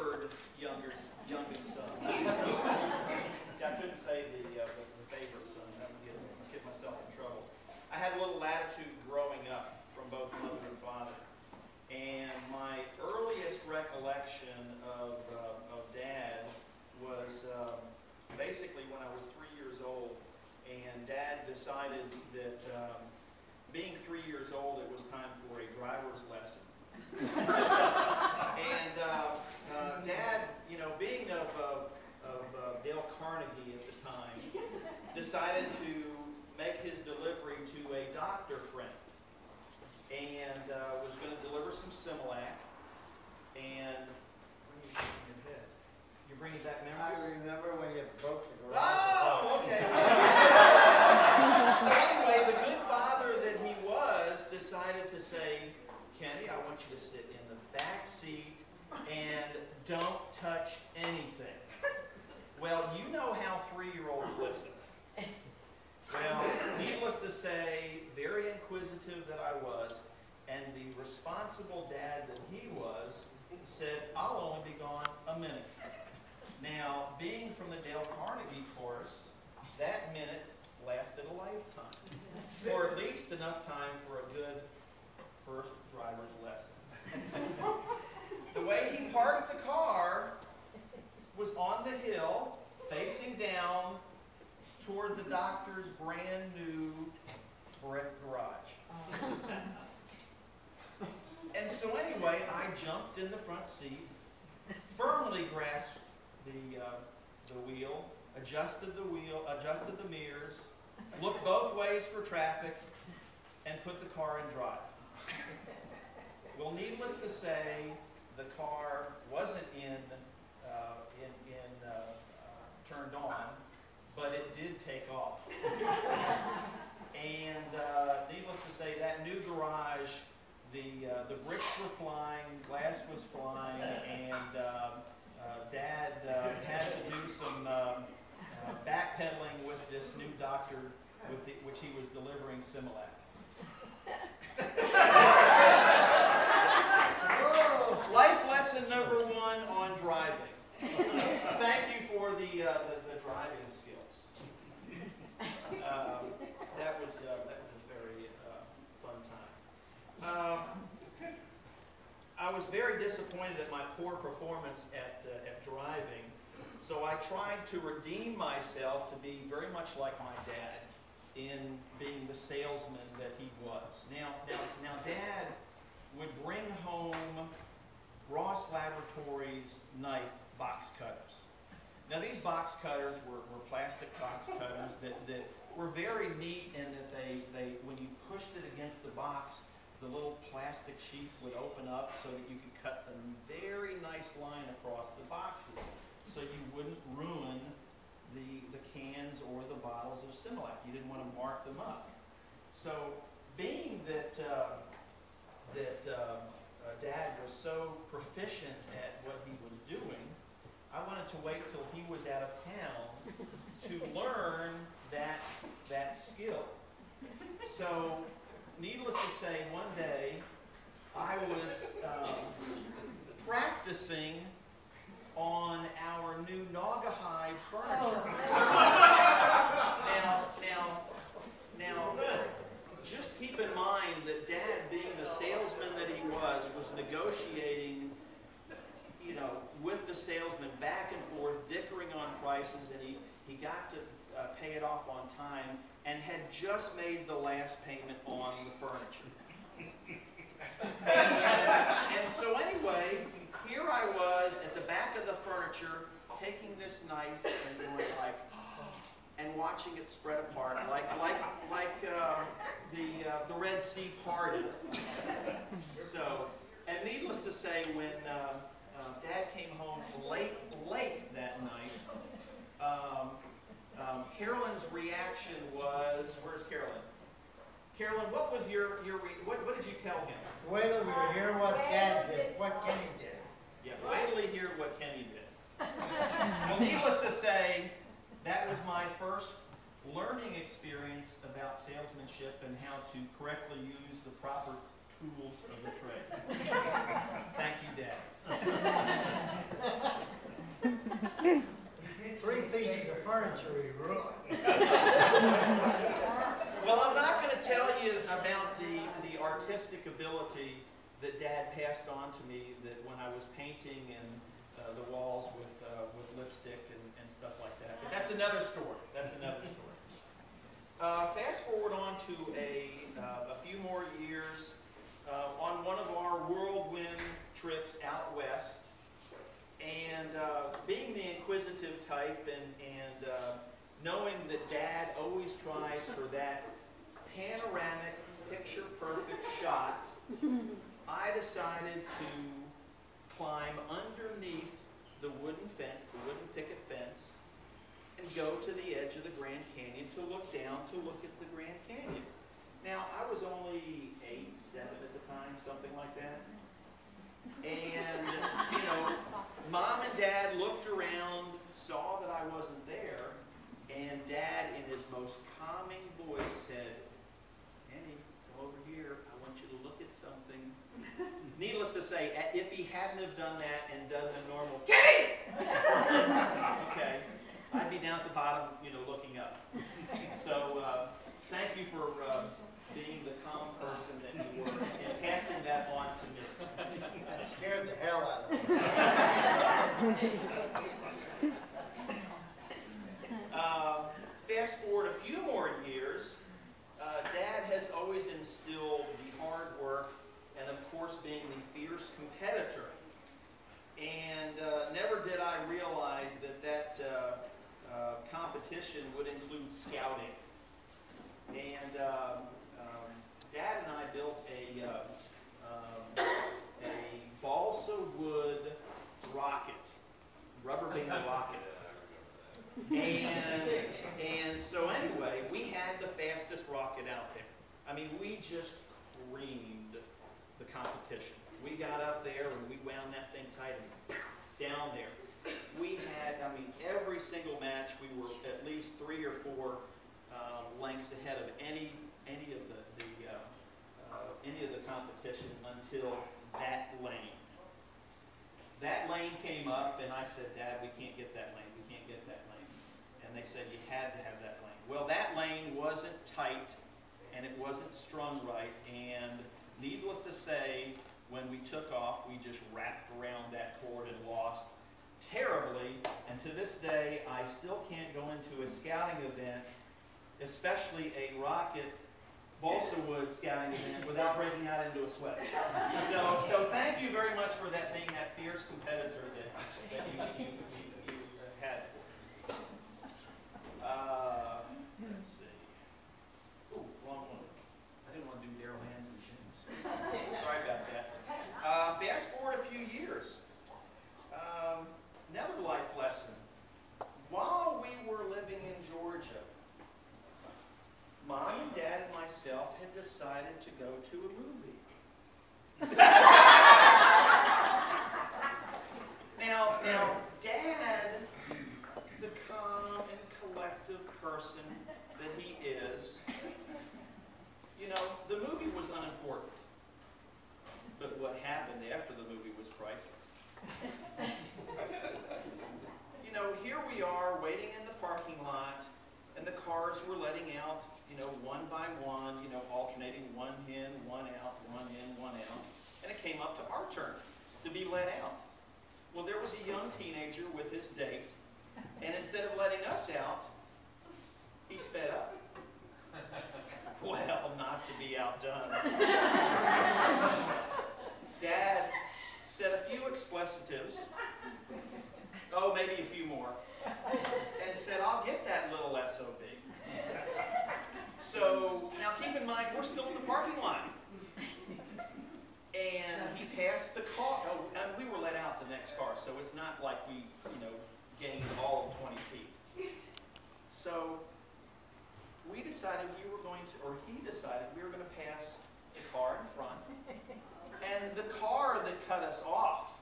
third youngest son. See, I couldn't say the favorite son. That would get myself in trouble. I had a little latitude growing up from both mother and father. And my earliest recollection of Dad was basically when I was 3 years old. And Dad decided that being 3 years old, it was time for a driver's lesson. And Dad, you know, being of Dale Carnegie at the time, decided to make his delivery to a doctor friend, and was going to deliver some Similac. And when are you shaking your head? You're bringing back memories? I remember when you broke the garage. Oh, okay. So anyway, the good father that he was decided to say, Kenny, I want you to sit in the back seat and don't touch anything. Well, you know how 3-year-olds listen. Well, needless to say, very inquisitive that I was, and the responsible dad that he was, said, I'll only be gone a minute. Now, being from the Dale Carnegie course, that minute lasted a lifetime, or at least enough time for a good first driver's lesson. The way he parked the car was on the hill, facing down toward the doctor's brand new brick garage. And so anyway, I jumped in the front seat, firmly grasped the wheel, adjusted the mirrors, looked both ways for traffic, and put the car in drive. Well, needless to say, the car wasn't turned on, but it did take off. And needless to say, that new garage, the bricks were flying, glass was flying, and Dad had to do some backpedaling with this new doctor, which he was delivering Similac. Life lesson number 1 on driving. Thank you for the driving skills. That was a very fun time. I was very disappointed at my poor performance at driving, so I tried to redeem myself to be very much like my dad in being the salesman that he was. Now, Dad would bring home Ross Laboratories knife box cutters. Now, these box cutters were plastic box cutters that were very neat in that they when you pushed it against the box, the little plastic sheath would open up so that you could cut a very nice line across the boxes so you wouldn't ruin the cans or the bottles of Similac. You didn't want to mark them up. So being that Dad was so proficient at what he was doing, I wanted to wait till he was out of town to learn that skill. So, needless to say, one day I was practicing on our new Naugahyde furniture. Now, just keep in mind that Dad, being the salesman that he was negotiating, you know, with the salesman back and forth, dickering on prices, and he got to pay it off on time, and had just made the last payment on the furniture. And so anyway, here I was at the back of the furniture, taking this knife and going like, and watching it spread apart, like the Red Sea parted. So, and needless to say, when Dad came home late that night, Carolyn's reaction was, where's Carolyn? Carolyn, what was what did you tell him? Wait till you hear what Dad did, what Kenny did. Yeah, wait till you hear what Kenny did. Well, needless to say, that was my first learning experience about salesmanship and how to correctly use the proper tools of the trade. Thank you, Dad. archery ruined. Well, I'm not going to tell you about the artistic ability that Dad passed on to me that when I was painting and the walls with lipstick and stuff like that. But that's another story. That's another story. Fast forward on to a few more years on one of our whirlwind trips out west, and being the inquisitive type and knowing that Dad always tries for that panoramic, picture-perfect shot, I decided to climb underneath the wooden fence, the wooden picket fence, and go to the edge of the Grand Canyon to look down, to look at the Grand Canyon. Now, I was only 8, 7 at the time, something like that. And, you know, Mom and Dad looked around, saw that I wasn't there, and Dad, in his most calming voice, said, "Kenny, come over here. I want you to look at something." Needless to say, if he hadn't have done that and done the normal, "Kenny!" okay, I'd be down at the bottom, you know, looking up. So, thank you for being the calm person that you were and passing that on to me. That scared the hell out of me. Fast forward a few more years, Dad has always instilled the hard work and, of course, being the fierce competitor. And never did I realize that competition would include scouting. And Dad and I built a balsa wood rocket, rubber band rocket. And so anyway, we had the fastest rocket out there. I mean, we just creamed the competition. We got up there and we wound that thing tight and down there. We had, I mean, every single match we were at least 3 or 4 lengths ahead of any of the competition until that lane. That lane came up, and I said, "Dad, we can't get that lane. We can't get that lane." And they said, "You had to have that lane." Well, that lane wasn't tight, and it wasn't strung right, and needless to say, when we took off, we just wrapped around that cord and lost terribly. And to this day, I still can't go into a scouting event, especially a rocket balsa wood scouting event, without breaking out into a sweat. So thank you very much for that, being that fierce competitor that you had for me. Let's see. Oh, wrong one. I didn't want to do Daryl Hands and James. Sorry about that. Fast forward a few years. Another life lesson. While we were living in Georgia, Mom and Dad and myself had decided to go to a movie. Now, Dad, the calm and collective person that he is, you know, the movie was unimportant. But what happened after the movie was priceless. You know, here we are waiting in the parking lot, and the cars were letting out, you know, one by one, you know, alternating one in, one out, one in, one out. And it came up to our turn to be let out. Well, there was a young teenager with his date, and instead of letting us out, he sped up. Well, not to be outdone. Dad said a few expletives, oh, maybe a few more, and said, "I'll get that little SOB." So, now keep in mind, we're still in the parking lot. And he passed the car. Oh, and we were let out the next car, so it's not like we, you know, gained all of 20 feet. So, we decided we were going to, or he decided we were going to pass the car in front. And the car that cut us off.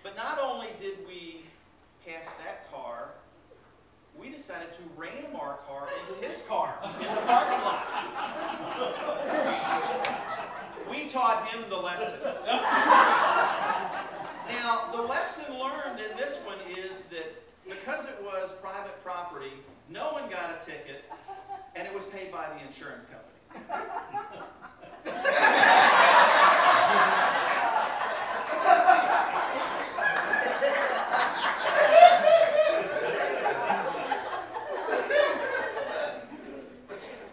But not only did we pass that car, we decided to ram our car into his car in the parking lot. We taught him the lesson. Now, the lesson learned in this one is that because it was private property, no one got a ticket, and it was paid by the insurance company.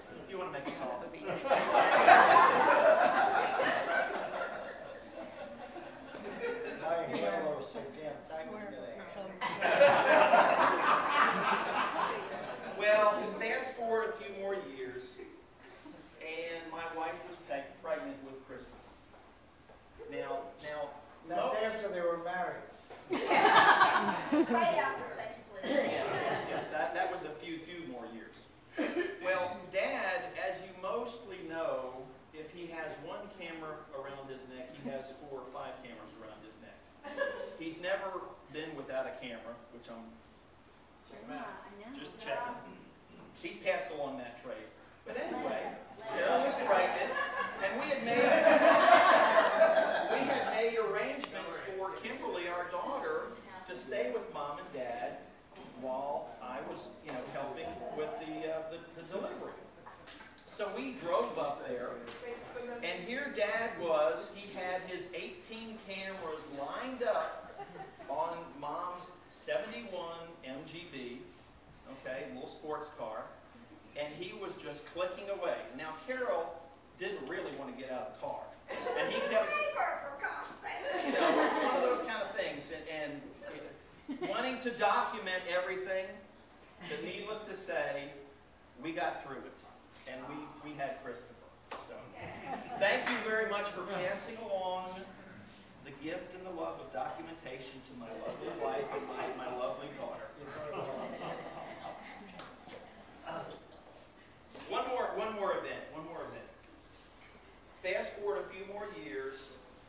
If you want to make a call. My halo is so damn tight to get Well, fast forward a few more years, and my wife was pregnant with Christopher. Now, That's after they were married. Right after, thank you, please. yes, that was a few more years. Well, Dad, as you mostly know, if he has one camera around his neck, he has 4 or 5 cameras around his neck. He's never been without a camera, which I'm just checking. He's passed along that trait. But anyway, Carol was pregnant, and we had made arrangements for Kimberly, our daughter, to stay with Mom and Dad while I was, helping with the delivery. So we drove up there, and here Dad was. He had his 18 cameras lined up on Mom's 71 MGB, okay, little sports car, and he was just clicking away. Now, Carol didn't really want to get out of the car, and he kept, For gosh sakes. it's one of those kind of things, and wanting to document everything, but needless to say, we got through it, and we had Christopher. So, thank you very much for passing along the gift and the love of documentation to my lovely wife and my lovely daughter. One more event. Fast forward a few more years,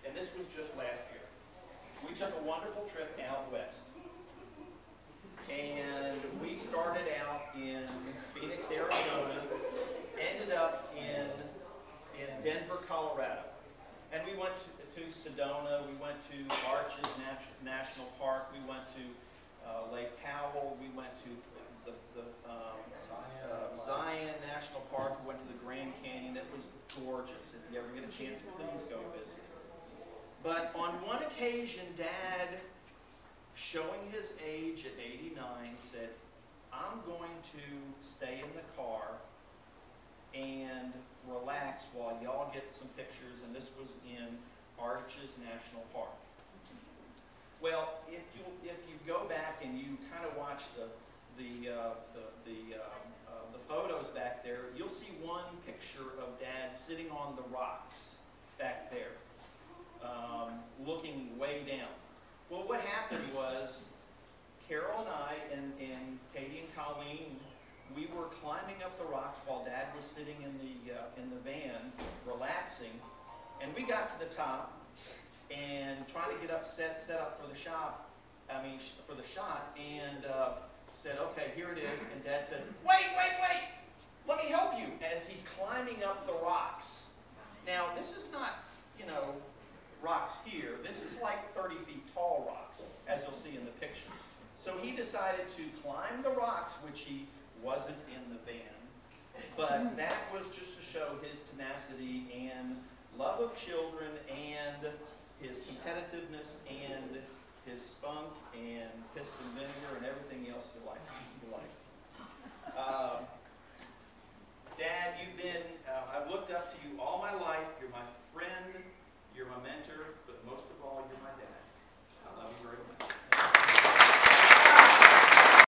and this was just last year. We took a wonderful trip out west. And we started out in Phoenix, Arizona, ended up in Denver, Colorado. And we went to Sedona, we went to Arches National Park, we went to Lake Powell, we went to the Zion National Park, we went to the Grand Canyon. It was gorgeous. If you ever get a chance, please go visit. But on one occasion, Dad, showing his age at 89, said, I'm going to stay in the car and relax while y'all get some pictures, and this was in Arches National Park. Well, if you go back and you kind of watch the photos back there, you'll see one picture of Dad sitting on the rocks back there, looking way down. Well, what happened was Carol and I and Katie and Colleen, we were climbing up the rocks while Dad was sitting in the van, relaxing, and we got to the top and trying to get up, set up for the shot, and said, okay, here it is, and Dad said, wait, let me help you, as he's climbing up the rocks. Now, this is not, rocks here. This is like 30 feet tall rocks, as you'll see in the picture. So he decided to climb the rocks, which he wasn't in the van. But that was just to show his tenacity and love of children and his competitiveness and